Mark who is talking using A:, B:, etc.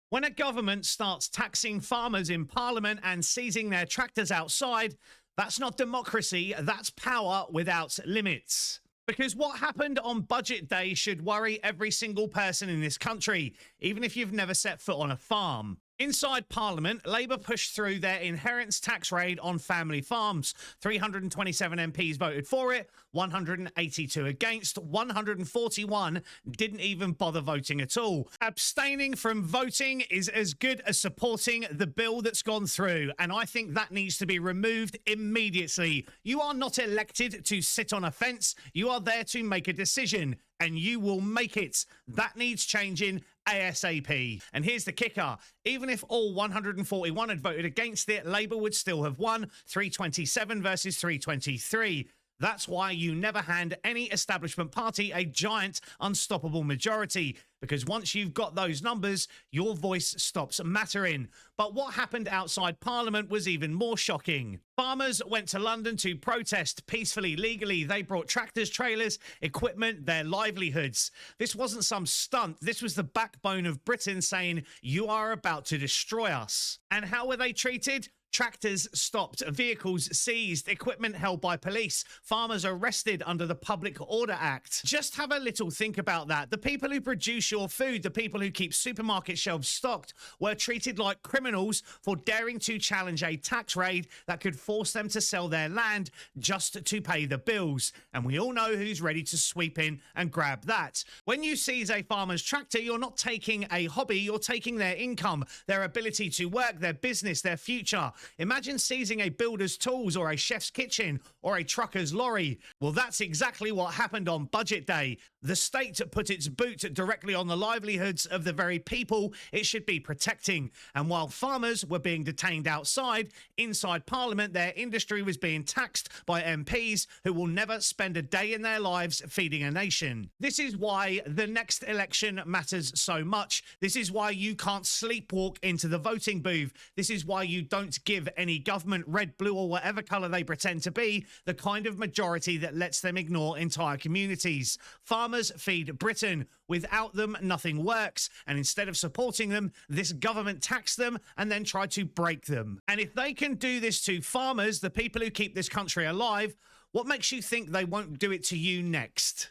A: When a government starts taxing farmers in Parliament and seizing their tractors outside, that's not democracy, that's power without limits. Because what happened on budget day should worry every single person in this country, even if you've never set foot on a farm. Inside Parliament, Labour pushed through their inheritance tax raid on family farms. 327 MPs voted for it, 182 against, 141 didn't even bother voting at all. Abstaining from voting is as good as supporting the bill that's gone through, and I think that needs to be removed immediately. You are not elected to sit on a fence, you are there to make a decision, and you will make it. That needs changing ASAP. And here's the kicker. Even if all 141 had voted against it, Labour would still have won, 327 versus 323. That's why you never hand any establishment party a giant, unstoppable majority, because once you've got those numbers, your voice stops mattering. But what happened outside Parliament was even more shocking. Farmers went to London to protest peacefully, legally. They brought tractors, trailers, equipment, their livelihoods. This wasn't some stunt. This was the backbone of Britain saying, you are about to destroy us. And how were they treated? Tractors stopped, vehicles seized, equipment held by police, farmers arrested under the Public Order Act. Just have a little think about that. The people who produce your food, the people who keep supermarket shelves stocked, were treated like criminals for daring to challenge a tax raid that could force them to sell their land just to pay the bills. And we all know who's ready to sweep in and grab that. When you seize a farmer's tractor, you're not taking a hobby, you're taking their income, their ability to work, their business, their future. Imagine seizing a builder's tools or a chef's kitchen or a trucker's lorry. Well, that's exactly what happened on budget day. The state put its boot directly on the livelihoods of the very people it should be protecting. And while farmers were being detained outside, inside Parliament, their industry was being taxed by MPs who will never spend a day in their lives feeding a nation. This is why the next election matters so much. This is why you can't sleepwalk into the voting booth. This is why you don't give any government, red, blue, or whatever colour they pretend to be, the kind of majority that lets them ignore entire communities. Farmers feed Britain. Without them, nothing works. And instead of supporting them, this government taxed them and then tried to break them. And if they can do this to farmers, the people who keep this country alive, what makes you think they won't do it to you next?